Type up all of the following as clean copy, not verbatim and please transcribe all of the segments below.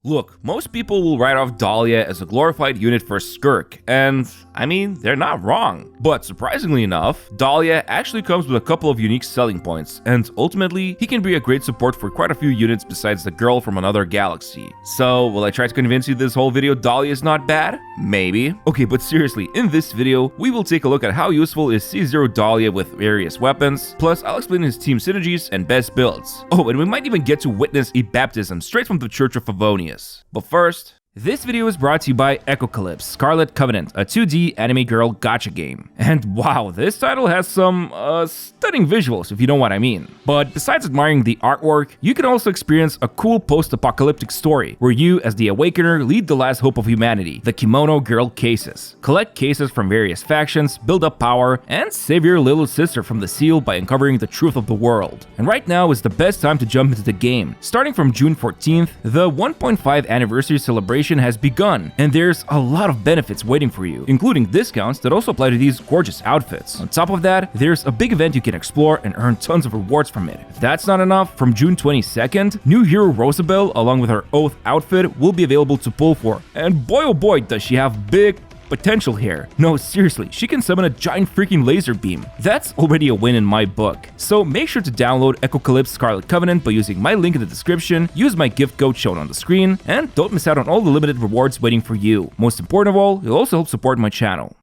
Look, most people will write off Dahlia as a glorified unit for Skirk, and I mean, they're not wrong. But surprisingly enough, Dahlia actually comes with a couple of unique selling points, and ultimately, he can be a great support for quite a few units besides the girl from another galaxy. So, will I try to convince you this whole video Dahlia is not bad? Maybe. Okay, but seriously, in this video, we will take a look at how useful is C0 Dahlia with various weapons, plus I'll explain his team synergies and best builds. Oh, and we might even get to witness a baptism straight from the Church of Favonius. But first, this video is brought to you by Echocalypse, Scarlet Covenant, a 2D anime girl gacha game. And wow, this title has some stunning visuals, if you know what I mean. But besides admiring the artwork, you can also experience a cool post-apocalyptic story, where you, as the Awakener, lead the last hope of humanity, the Kimono Girl cases. Collect cases from various factions, build up power, and save your little sister from the seal by uncovering the truth of the world. And right now is the best time to jump into the game. Starting from June 14th, the 1.5 anniversary celebration has begun, and there's a lot of benefits waiting for you, including discounts that also apply to these gorgeous outfits. On top of that, there's a big event you can explore and earn tons of rewards from it. If that's not enough, from June 22nd, new hero Rosabelle, along with her Oath outfit, will be available to pull for, and boy oh boy does she have big potential here. No, seriously, she can summon a giant freaking laser beam. That's already a win in my book. So make sure to download Echocalypse Scarlet Covenant by using my link in the description, use my gift code shown on the screen, and don't miss out on all the limited rewards waiting for you. Most important of all, you'll also help support my channel.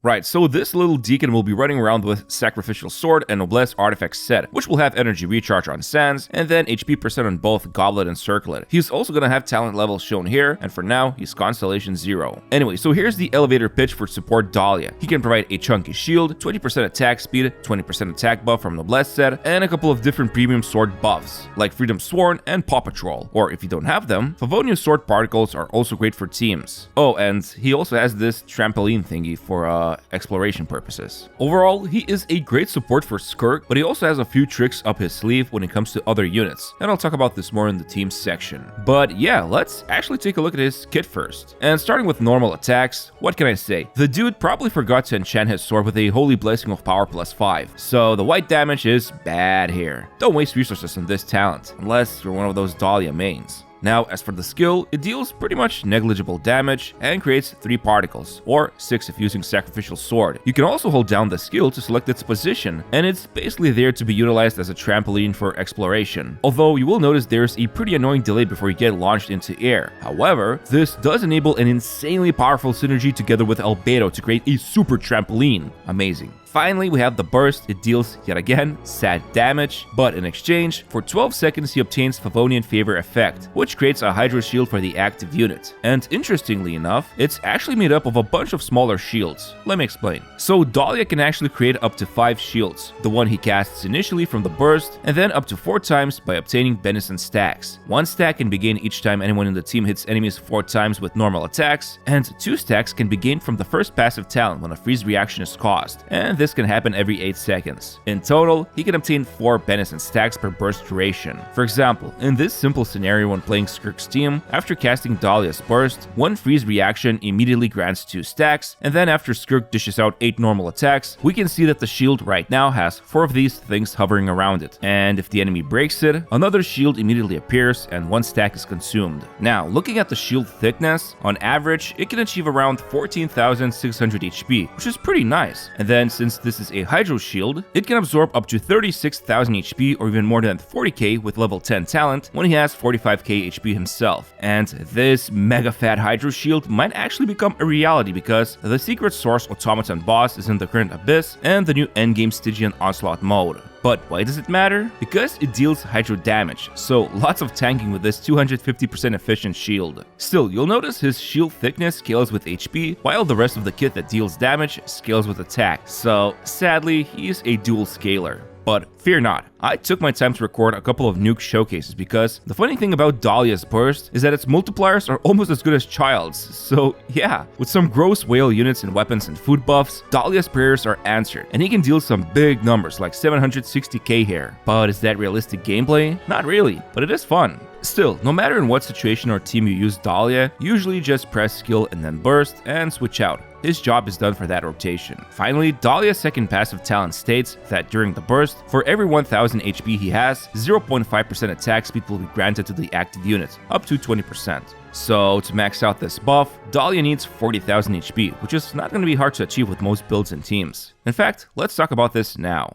Right, so this little deacon will be running around with Sacrificial Sword and Noblesse Artifact set, which will have energy recharge on Sans, and then HP percent on both Goblet and Circlet. He's also gonna have talent levels shown here, and for now, he's Constellation 0. Anyway, so here's the elevator pitch for support Dahlia. He can provide a chunky shield, 20% attack speed, 20% attack buff from Noblesse set, and a couple of different premium sword buffs, like Freedom Sworn and Paw Patrol. Or if you don't have them, Favonius Sword Particles are also great for teams. Oh, and he also has this trampoline thingy for exploration purposes. Overall, he is a great support for Skirk, but he also has a few tricks up his sleeve when it comes to other units, and I'll talk about this more in the team section. But yeah, let's actually take a look at his kit first. And starting with normal attacks, what can I say? The dude probably forgot to enchant his sword with a Holy Blessing of Power +5, so the white damage is bad here. Don't waste resources on this talent, unless you're one of those Dahlia mains. Now, as for the skill, it deals pretty much negligible damage and creates 3 particles, or 6 if using Sacrificial Sword. You can also hold down the skill to select its position, and it's basically there to be utilized as a trampoline for exploration. Although you will notice there's a pretty annoying delay before you get launched into air. However, this does enable an insanely powerful synergy together with Albedo to create a super trampoline. Amazing. Finally, we have the burst. It deals, yet again, sad damage, but in exchange, for 12 seconds he obtains Favonian Favor effect, which creates a Hydro Shield for the active unit. And interestingly enough, it's actually made up of a bunch of smaller shields. Let me explain. So Dahlia can actually create up to 5 shields, the one he casts initially from the burst, and then up to 4 times by obtaining Benison stacks. 1 stack can be gained each time anyone in the team hits enemies 4 times with normal attacks, and 2 stacks can be gained from the first passive talent when a freeze reaction is caused, and this can happen every 8 seconds. In total, he can obtain 4 Benison stacks per burst duration. For example, in this simple scenario when playing Skirk's team, after casting Dahlia's burst, 1 freeze reaction immediately grants 2 stacks, and then after Skirk dishes out 8 normal attacks, we can see that the shield right now has 4 of these things hovering around it. And if the enemy breaks it, another shield immediately appears and 1 stack is consumed. Now, looking at the shield thickness, on average, it can achieve around 14,600 HP, which is pretty nice. And then since this is a Hydro Shield, it can absorb up to 36,000 HP or even more than 40k with level 10 talent when he has 45k HP himself. And this mega fat Hydro Shield might actually become a reality because the secret source Automaton boss is in the current Abyss and the new endgame Stygian Onslaught mode. But why does it matter? Because it deals hydro damage, so lots of tanking with this 250% efficient shield. Still, you'll notice his shield thickness scales with HP, while the rest of the kit that deals damage scales with attack, so sadly, he's a dual scaler. But fear not, I took my time to record a couple of nuke showcases because the funny thing about Dahlia's burst is that its multipliers are almost as good as Child's, so yeah, with some gross whale units and weapons and food buffs, Dahlia's prayers are answered, and he can deal some big numbers like 760k here. But is that realistic gameplay? Not really, but it is fun. Still, no matter in what situation or team you use Dahlia, usually just press skill and then burst and switch out. his job is done for that rotation. Finally, Dahlia's second passive talent states that during the burst, for every 1000 HP he has, 0.5% attack speed will be granted to the active unit, up to 20%. So to max out this buff, Dahlia needs 40,000 HP, which is not going to be hard to achieve with most builds and teams. In fact, let's talk about this now.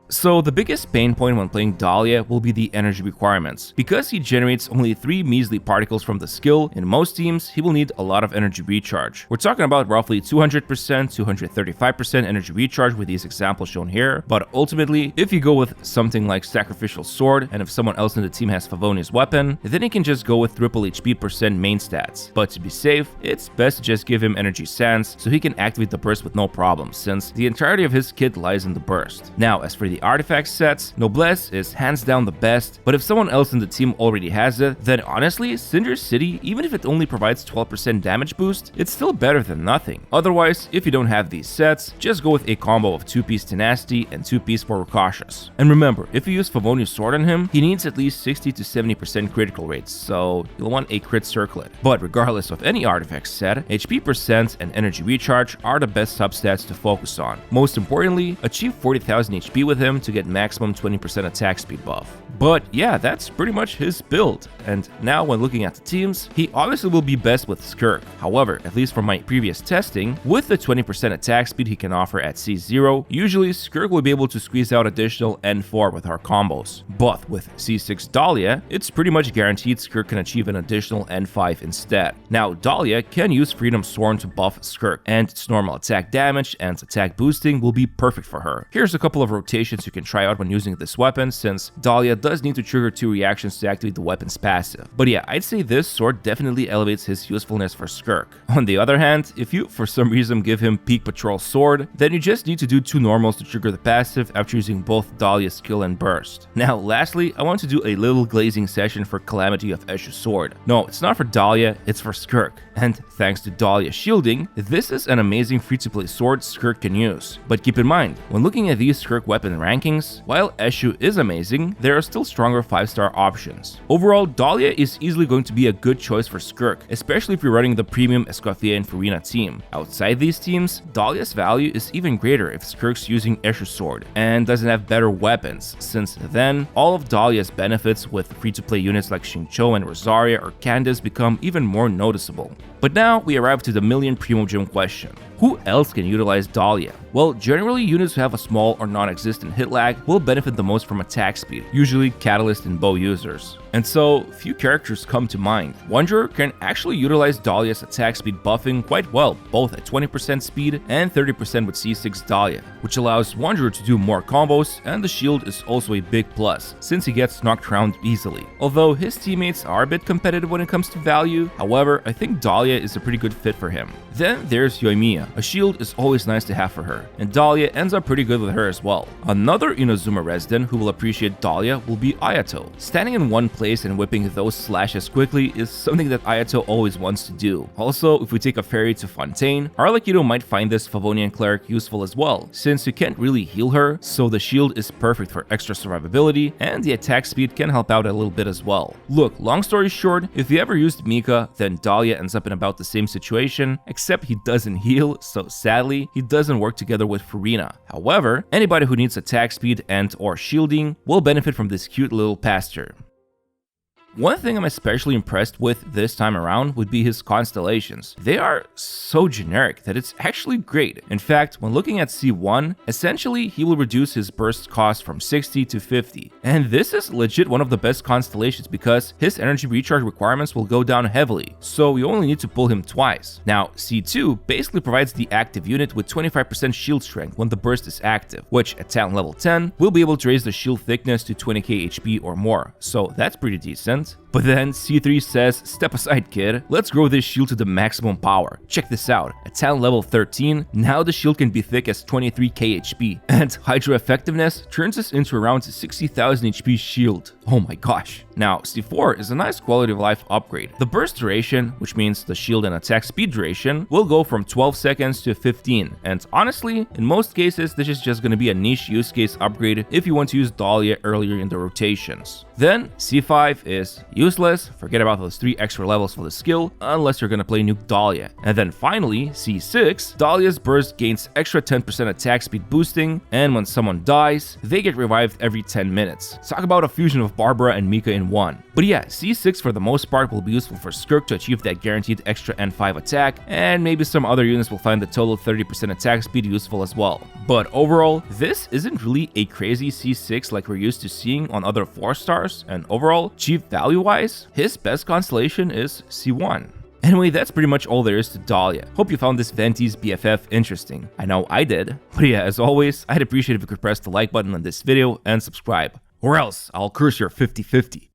So the biggest pain point when playing Dahlia will be the energy requirements. Because he generates only 3 measly particles from the skill, in most teams he will need a lot of energy recharge. We're talking about roughly 200%, 235% energy recharge with these examples shown here, but ultimately, if you go with something like Sacrificial Sword, and if someone else in the team has Favonia's weapon, then he can just go with triple HP % main stats. But to be safe, it's best to just give him energy sands so he can activate the burst with no problem, since the entirety of his kit lies in the burst. Now, as for the artifact sets, Noblesse is hands down the best, but if someone else in the team already has it, then honestly, Cinder City, even if it only provides 12% damage boost, it's still better than nothing. Otherwise, if you don't have these sets, just go with a combo of 2-piece Tenacity and 2-piece More Cautious. And remember, if you use Favonia's Sword on him, he needs at least 60 to 70% critical rates, so you'll want a crit circlet. But regardless of any artifact set, HP % and energy recharge are the best substats to focus on. Most importantly, achieve 40,000 HP with him to get maximum 20% attack speed buff. But yeah, that's pretty much his build. And now when looking at the teams, he obviously will be best with Skirk. However, at least from my previous testing, with the 20% attack speed he can offer at C0, usually Skirk will be able to squeeze out additional N4 with our combos. But with C6 Dahlia, it's pretty much guaranteed Skirk can achieve an additional N5 instead. Now, Dahlia can use Freedom Sworn to buff Skirk, and its normal attack damage and attack boosting will be perfect for her. Here's a couple of rotations you can try out when using this weapon, since Dahlia does need to trigger 2 reactions to activate the weapon's passive. But yeah, I'd say this sword definitely elevates his usefulness for Skirk. On the other hand, if you for some reason give him Peak Patrol Sword, then you just need to do 2 normals to trigger the passive after using both Dahlia's skill and burst. Now lastly, I want to do a little glazing session for Calamity of Eshu's sword. No, it's not for Dahlia, it's for Skirk. And thanks to Dahlia's shielding, this is an amazing free-to-play sword Skirk can use. But keep in mind, when looking at these Skirk weapon rankings, while Eshu is amazing, there are still stronger 5-star options. Overall, Dahlia is easily going to be a good choice for Skirk, especially if you're running the premium Escoffier and Farina team. Outside these teams, Dahlia's value is even greater if Skirk's using Eshu's sword and doesn't have better weapons, since then all of Dahlia's benefits with free-to-play units like Xingqiu and Rosaria or Candace become even more noticeable. But now we arrive to the million Primo Gym question. Who else can utilize Dahlia? Well, generally units who have a small or non-existent hit lag will benefit the most from attack speed, usually Catalyst and Bow users. And so, few characters come to mind. Wanderer can actually utilize Dahlia's attack speed buffing quite well, both at 20% speed and 30% with C6 Dahlia, which allows Wanderer to do more combos, and the shield is also a big plus, since he gets knocked around easily. Although his teammates are a bit competitive when it comes to value, however, I think Dahlia is a pretty good fit for him. Then there's Yoimiya. A shield is always nice to have for her, and Dahlia ends up pretty good with her as well. Another Inazuma resident who will appreciate Dahlia will be Ayato. Standing in one place and whipping those slashes quickly is something that Ayato always wants to do. Also, if we take a ferry to Fontaine, Arlecchino might find this Favonian cleric useful as well, since you can't really heal her, so the shield is perfect for extra survivability, and the attack speed can help out a little bit as well. Look, long story short, if you ever used Mika, then Dahlia ends up in about the same situation, except he doesn't heal, so sadly, he doesn't work together with Farina. However, anybody who needs attack speed and or shielding will benefit from this cute little pasture. One thing I'm especially impressed with this time around would be his Constellations. They are so generic that it's actually great. In fact, when looking at C1, essentially he will reduce his burst cost from 60 to 50. And this is legit one of the best Constellations because his energy recharge requirements will go down heavily, so you only need to pull him twice. Now, C2 basically provides the active unit with 25% shield strength when the burst is active, which at talent level 10 will be able to raise the shield thickness to 20k HP or more, so that's pretty decent. But then C3 says, step aside kid, let's grow this shield to the maximum power. Check this out, at talent level 13, now the shield can be thick as 23k HP, and Hydro effectiveness turns us into around 60,000 HP shield. Oh my gosh. Now, C4 is a nice quality of life upgrade. The burst duration, which means the shield and attack speed duration, will go from 12 seconds to 15, and honestly, in most cases, this is just going to be a niche use case upgrade if you want to use Dahlia earlier in the rotations. Then, C5 is useless, forget about those 3 extra levels for the skill, unless you're gonna play Nuke Dahlia. And then finally, C6, Dahlia's burst gains extra 10% attack speed boosting, and when someone dies, they get revived every 10 minutes. Talk about a fusion of Barbara and Mika in one. But yeah, C6 for the most part will be useful for Skirk to achieve that guaranteed extra N5 attack, and maybe some other units will find the total 30% attack speed useful as well. But overall, this isn't really a crazy C6 like we're used to seeing on other 4 stars, and overall, cheap value-wise, his best constellation is C1. Anyway, that's pretty much all there is to Dahlia. Hope you found this Venti's BFF interesting. I know I did. But yeah, as always, I'd appreciate if you could press the like button on this video and subscribe. Or else, I'll curse your 50-50.